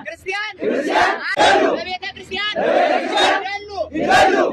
ክርስቲያን በቤተ ክርስቲያን ይገሉ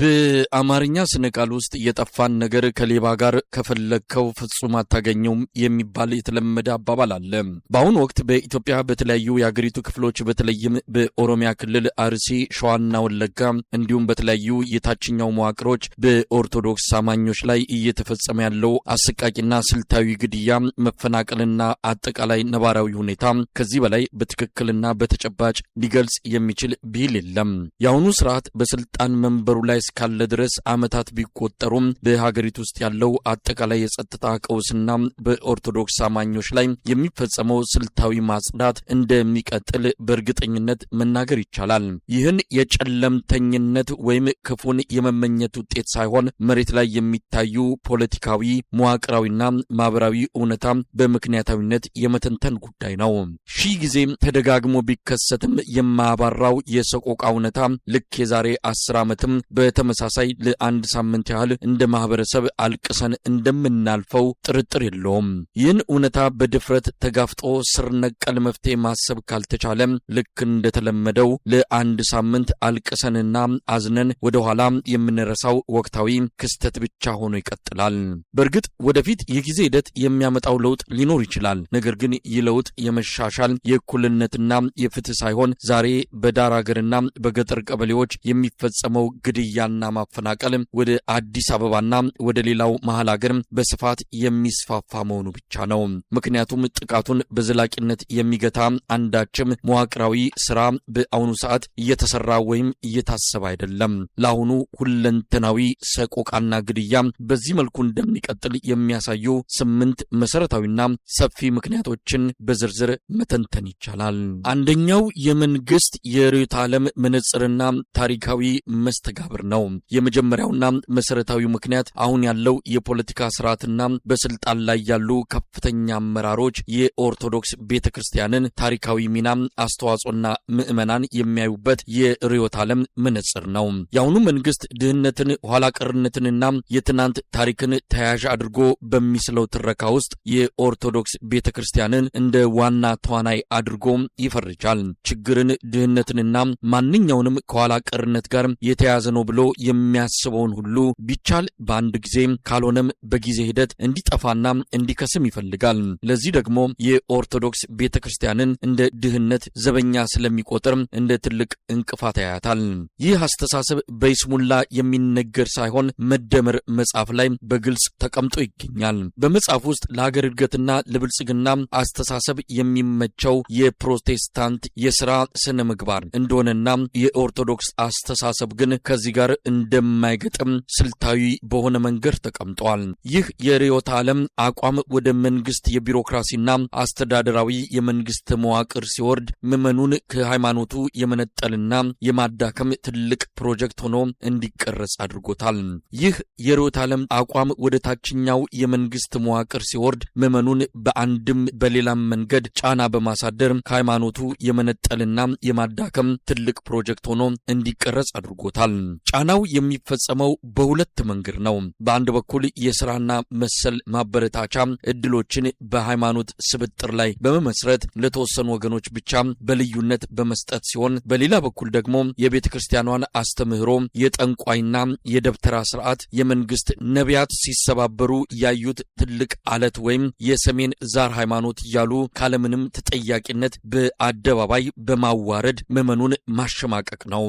በአማርኛ ስነ ቃል ውስጥ የጠፋን ነገር ከሌባ ጋር ከፈለከው ፍጹም አታገኘውም የሚባል የተለመደ አባባል አለ። በአሁኑ ወቅት በኢትዮጵያ በተለያዩ የአገሪቱ ክፍሎች በተለይም በኦሮሚያ ክልል አርሲ፣ ሸዋና ወለጋ እንዲሁም በተለያዩ የታችኛው መዋቅሮች በኦርቶዶክስ አማኞች ላይ እየተፈጸመ ያለው አሰቃቂና ስልታዊ ግድያ፣ መፈናቀልና አጠቃላይ ነባራዊ ሁኔታ ከዚህ በላይ በትክክልና በተጨባጭ ሊገልጽ የሚችል ብሂል የለም። የአሁኑ ስርዓት በስልጣን መንበሩ ላይ እስካለ ድረስ ዓመታት ቢቆጠሩም በሀገሪቱ ውስጥ ያለው አጠቃላይ የጸጥታ ቀውስና በኦርቶዶክስ አማኞች ላይ የሚፈጸመው ስልታዊ ማጽዳት እንደሚቀጥል በእርግጠኝነት መናገር ይቻላል። ይህን የጨለምተኝነት ወይም ክፉን የመመኘት ውጤት ሳይሆን መሬት ላይ የሚታዩ ፖለቲካዊ፣ መዋቅራዊና ማህበራዊ እውነታ በምክንያታዊነት የመተንተን ጉዳይ ነው። ሺህ ጊዜ ተደጋግሞ ቢከሰትም የማያባራው የሰቆቃ እውነታ ልክ የዛሬ 10 ዓመትም በተመሳሳይ ለአንድ ሳምንት ያህል እንደ ማህበረሰብ አልቅሰን እንደምናልፈው ጥርጥር የለውም። ይህን እውነታ በድፍረት ተጋፍጦ ስር ነቀል መፍትሄ ማሰብ ካልተቻለ ልክ እንደተለመደው ለአንድ ሳምንት አልቅሰንና አዝነን ወደ ኋላ የምንረሳው ወቅታዊ ክስተት ብቻ ሆኖ ይቀጥላል። በእርግጥ ወደፊት የጊዜ ሂደት የሚያመጣው ለውጥ ሊኖር ይችላል። ነገር ግን ይህ ለውጥ የመሻሻል የእኩልነትና የፍትህ ሳይሆን ዛሬ በዳር ሀገርና በገጠር ቀበሌዎች የሚፈጸመው ግድያና ማፈናቀል ወደ አዲስ አበባና ወደ ሌላው መሃል ሀገር በስፋት የሚስፋፋ መሆኑ ብቻ ነው። ምክንያቱም ጥቃቱን በዘላቂነት የሚገታ አንዳችም መዋቅራዊ ስራ በአሁኑ ሰዓት እየተሰራ ወይም እየታሰበ አይደለም። ለአሁኑ ሁለንተናዊ ሰቆቃና ግድያ በዚህ መልኩ እንደሚቀጥል የሚያሳዩ 8 መሰረታዊና ሰፊ ምክንያቶችን በዝርዝር መተንተን ይቻላል። አንደኛው የመንግስት የርዕዮተ ዓለም መነጽርና ታሪካዊ መስተጋብር ነው። የመጀመሪያውና መሰረታዊ ምክንያት አሁን ያለው የፖለቲካ ስርዓትና በስልጣን ላይ ያሉ ከፍተኛ አመራሮች የኦርቶዶክስ ቤተክርስቲያንን ታሪካዊ ሚና፣ አስተዋጽኦና ምዕመናን የሚያዩበት የርዕዮተ ዓለም መነጽር ነው። የአሁኑ መንግስት ድህነትን፣ ኋላ ቀርነትንና የትናንት ታሪክን ተያያዥ አድርጎ በሚስለው ትረካ ውስጥ የኦርቶዶክስ ቤተክርስቲያንን እንደ ዋና ተዋናይ አድርጎ ይፈርጃል። ችግርን፣ ድህነትንና ማንኛውንም ከኋላ ቀርነት ጋር የተያዘ ነው ብሎ የሚያስበውን ሁሉ ቢቻል በአንድ ጊዜ ካልሆነም በጊዜ ሂደት እንዲጠፋና እንዲከስም ይፈልጋል። ለዚህ ደግሞ የኦርቶዶክስ ቤተክርስቲያንን እንደ ድህነት ዘበኛ ስለሚቆጥር እንደ ትልቅ እንቅፋት ያያታል። ይህ አስተሳሰብ በይስሙላ የሚነገር ሳይሆን መደመር መጽሐፍ ላይ በግልጽ ተቀምጦ ይገኛል። በመጽሐፍ ውስጥ ለሀገር እድገትና ለብልጽግና አስተሳሰብ የሚመቸው የፕሮቴስታንት የሥራ ስነ ምግባር እንደሆነና የኦርቶዶክስ አስተሳሰብ ግን ከዚህ ጋር እንደማይገጥም ስልታዊ በሆነ መንገድ ተቀምጧል። ይህ የርዕዮተ ዓለም አቋም ወደ መንግስት የቢሮክራሲና አስተዳደራዊ የመንግስት መዋቅር ሲወርድ ምዕመኑን ከሃይማኖቱ የመነጠልና የማዳከም ትልቅ ፕሮጀክት ሆኖ እንዲቀረጽ አድርጎታል። ይህ የርዕዮተ ዓለም አቋም ወደ ታችኛው የመንግስት መዋቅር ሲወርድ ምዕመኑን በአንድም በሌላም መንገድ ጫና በማሳደር ከሃይማኖቱ የመነጠልና የማዳከም ትልቅ ፕሮጀክት ሆኖ እንዲቀረጽ አድርጎታል። ጫናው የሚፈጸመው በሁለት መንገድ ነው። በአንድ በኩል የሥራና መሰል ማበረታቻ እድሎችን በሃይማኖት ስብጥር ላይ በመመስረት ለተወሰኑ ወገኖች ብቻ በልዩነት በመስጠት ሲሆን፣ በሌላ በኩል ደግሞ የቤተ ክርስቲያኗን አስተምህሮ የጠንቋይና የደብተራ ስርዓት የመንግስት ነቢያት ሲሰባበሩ ያዩት ትልቅ አለት ወይም የሰሜን ዛር ሃይማኖት እያሉ ካለምንም ተጠያቂነት በአደባባይ በማዋረድ ምዕመኑን ማሸማቀቅ ነው።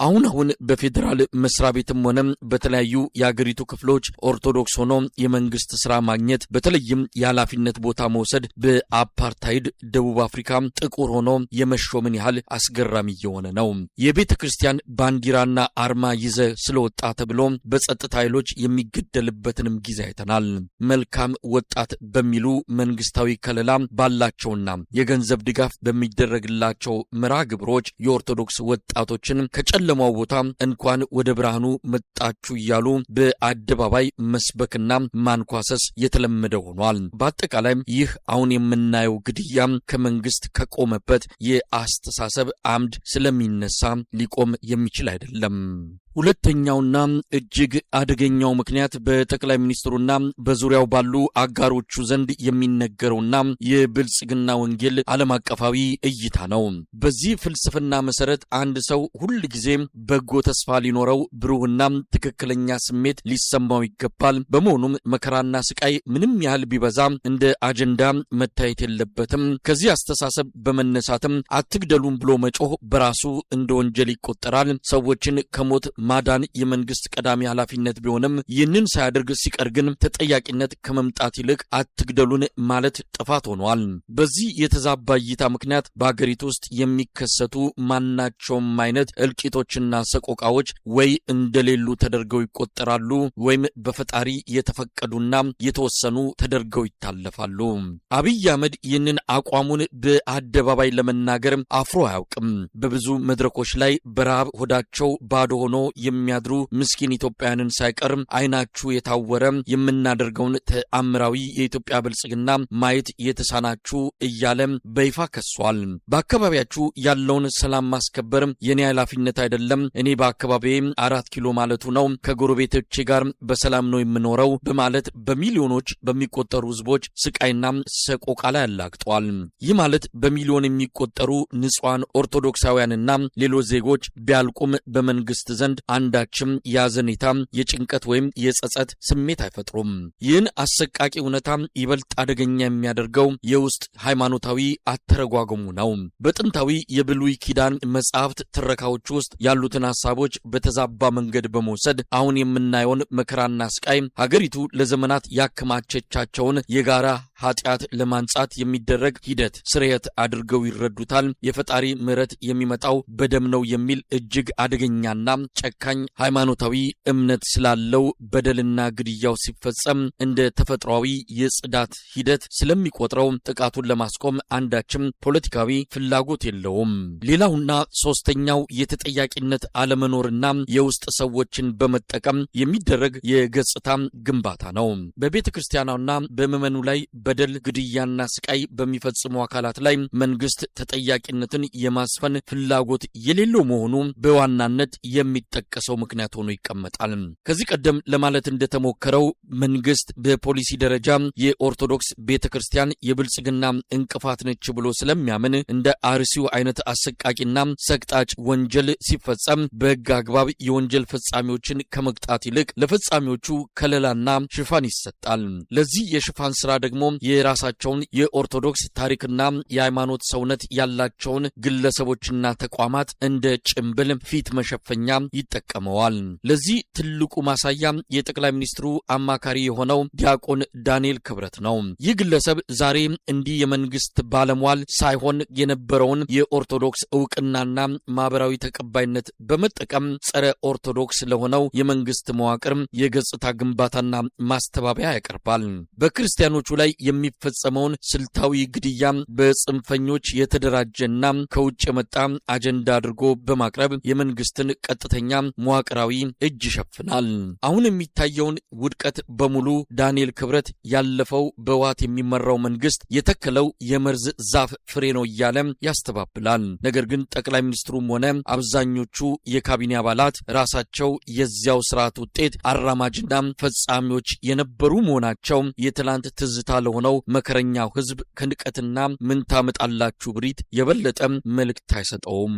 አሁን በፌዴራል መስሪያ ቤትም ሆነ በተለያዩ የአገሪቱ ክፍሎች ኦርቶዶክስ ሆኖ የመንግስት ስራ ማግኘት፣ በተለይም የኃላፊነት ቦታ መውሰድ በአፓርታይድ ደቡብ አፍሪካ ጥቁር ሆኖ የመሾምን ያህል አስገራሚ የሆነ ነው። የቤተ ክርስቲያን ባንዲራና አርማ ይዘ ስለወጣ ተብሎ በጸጥታ ኃይሎች የሚገደልበትንም ጊዜ አይተናል። መልካም ወጣት በሚሉ መንግስታዊ ከለላ ባላቸውና የገንዘብ ድጋፍ በሚደረግላቸው መርሃ ግብሮች የኦርቶዶክስ ወጣቶችን ከጨለማው ቦታ እንኳን ወደ ብርሃኑ መጣችሁ እያሉ በአደባባይ መስበክና ማንኳሰስ የተለመደ ሆኗል። በአጠቃላይ ይህ አሁን የምናየው ግድያ ከመንግስት ከቆመበት የአስተሳሰብ አምድ ስለሚነሳ ሊቆም የሚችል አይደለም። ሁለተኛውና እጅግ አደገኛው ምክንያት በጠቅላይ ሚኒስትሩና በዙሪያው ባሉ አጋሮቹ ዘንድ የሚነገረውና የብልጽግና ወንጌል ዓለም አቀፋዊ እይታ ነው። በዚህ ፍልስፍና መሰረት አንድ ሰው ሁል ጊዜ በጎ ተስፋ ሊኖረው ብሩህና ትክክለኛ ስሜት ሊሰማው ይገባል። በመሆኑም መከራና ስቃይ ምንም ያህል ቢበዛ እንደ አጀንዳ መታየት የለበትም። ከዚህ አስተሳሰብ በመነሳትም አትግደሉም ብሎ መጮህ በራሱ እንደ ወንጀል ይቆጠራል። ሰዎችን ከሞት ማዳን የመንግስት ቀዳሚ ኃላፊነት ቢሆንም ይህንን ሳያደርግ ሲቀር ግን ተጠያቂነት ከመምጣት ይልቅ አትግደሉን ማለት ጥፋት ሆኗል። በዚህ የተዛባ እይታ ምክንያት በአገሪቱ ውስጥ የሚከሰቱ ማናቸውም አይነት እልቂቶችና ሰቆቃዎች ወይ እንደሌሉ ተደርገው ይቆጠራሉ ወይም በፈጣሪ የተፈቀዱና የተወሰኑ ተደርገው ይታለፋሉ። አብይ አህመድ ይህንን አቋሙን በአደባባይ ለመናገር አፍሮ አያውቅም። በብዙ መድረኮች ላይ በረሃብ ሆዳቸው ባዶ ሆኖ የሚያድሩ ምስኪን ኢትዮጵያውያንን ሳይቀር አይናችሁ የታወረ የምናደርገውን ተአምራዊ የኢትዮጵያ ብልጽግና ማየት የተሳናችሁ እያለ በይፋ ከሷል። በአካባቢያችሁ ያለውን ሰላም ማስከበር የኔ ኃላፊነት አይደለም፣ እኔ በአካባቢዬ 4 ኪሎ ማለቱ ነው፣ ከጎረቤቶቼ ጋር በሰላም ነው የምኖረው በማለት በሚሊዮኖች በሚቆጠሩ ህዝቦች ስቃይና ሰቆቃ ላይ ያላግጧል። ይህ ማለት በሚሊዮን የሚቆጠሩ ንጹሃን ኦርቶዶክሳውያንና ሌሎች ዜጎች ቢያልቁም በመንግስት ዘንድ አንዳችም ያዘኔታ የጭንቀት ወይም የጸጸት ስሜት አይፈጥሩም። ይህን አሰቃቂ እውነታ ይበልጥ አደገኛ የሚያደርገው የውስጥ ሃይማኖታዊ አተረጓጎሙ ነው። በጥንታዊ የብሉይ ኪዳን መጻሕፍት ትረካዎች ውስጥ ያሉትን ሐሳቦች በተዛባ መንገድ በመውሰድ አሁን የምናየውን መከራና ስቃይ ሀገሪቱ ለዘመናት ያከማቸቻቸውን የጋራ ኃጢአት ለማንጻት የሚደረግ ሂደት ስርየት አድርገው ይረዱታል። የፈጣሪ ምሕረት የሚመጣው በደም ነው የሚል እጅግ አደገኛና ጨካኝ ሃይማኖታዊ እምነት ስላለው በደልና ግድያው ሲፈጸም እንደ ተፈጥሯዊ የጽዳት ሂደት ስለሚቆጥረው ጥቃቱን ለማስቆም አንዳችም ፖለቲካዊ ፍላጎት የለውም። ሌላውና ሶስተኛው የተጠያቂነት አለመኖርና የውስጥ ሰዎችን በመጠቀም የሚደረግ የገጽታ ግንባታ ነው። በቤተ ክርስቲያኗና በምዕመኑ ላይ በደል፣ ግድያና ስቃይ በሚፈጽሙ አካላት ላይ መንግስት ተጠያቂነትን የማስፈን ፍላጎት የሌለው መሆኑ በዋናነት የሚጠቀሰው ምክንያት ሆኖ ይቀመጣል። ከዚህ ቀደም ለማለት እንደተሞከረው መንግስት በፖሊሲ ደረጃ የኦርቶዶክስ ቤተክርስቲያን የብልጽግና እንቅፋት ነች ብሎ ስለሚያምን እንደ አርሲው አይነት አሰቃቂና ሰቅጣጭ ወንጀል ሲፈጸም በሕግ አግባብ የወንጀል ፈጻሚዎችን ከመቅጣት ይልቅ ለፈጻሚዎቹ ከለላና ሽፋን ይሰጣል። ለዚህ የሽፋን ስራ ደግሞ የራሳቸውን የኦርቶዶክስ ታሪክና የሃይማኖት ሰውነት ያላቸውን ግለሰቦችና ተቋማት እንደ ጭምብል ፊት መሸፈኛ ይጠቀመዋል። ለዚህ ትልቁ ማሳያ የጠቅላይ ሚኒስትሩ አማካሪ የሆነው ዲያቆን ዳንኤል ክብረት ነው። ይህ ግለሰብ ዛሬ እንዲህ የመንግስት ባለሟል ሳይሆን የነበረውን የኦርቶዶክስ እውቅናና ማህበራዊ ተቀባይነት በመጠቀም ጸረ ኦርቶዶክስ ለሆነው የመንግስት መዋቅር የገጽታ ግንባታና ማስተባበያ ያቀርባል። በክርስቲያኖቹ ላይ የሚፈጸመውን ስልታዊ ግድያ በጽንፈኞች የተደራጀና ከውጭ የመጣ አጀንዳ አድርጎ በማቅረብ የመንግስትን ቀጥተኛ መዋቅራዊ እጅ ይሸፍናል። አሁን የሚታየውን ውድቀት በሙሉ ዳንኤል ክብረት ያለፈው በህወሓት የሚመራው መንግስት የተከለው የመርዝ ዛፍ ፍሬ ነው እያለ ያስተባብላል። ነገር ግን ጠቅላይ ሚኒስትሩም ሆነ አብዛኞቹ የካቢኔ አባላት ራሳቸው የዚያው ስርዓት ውጤት አራማጅና ፈጻሚዎች የነበሩ መሆናቸው የትላንት ትዝታ ለሆነው መከረኛው ህዝብ ከንቀትና ምን ታመጣላችሁ ብሪት የበለጠ መልእክት አይሰጠውም።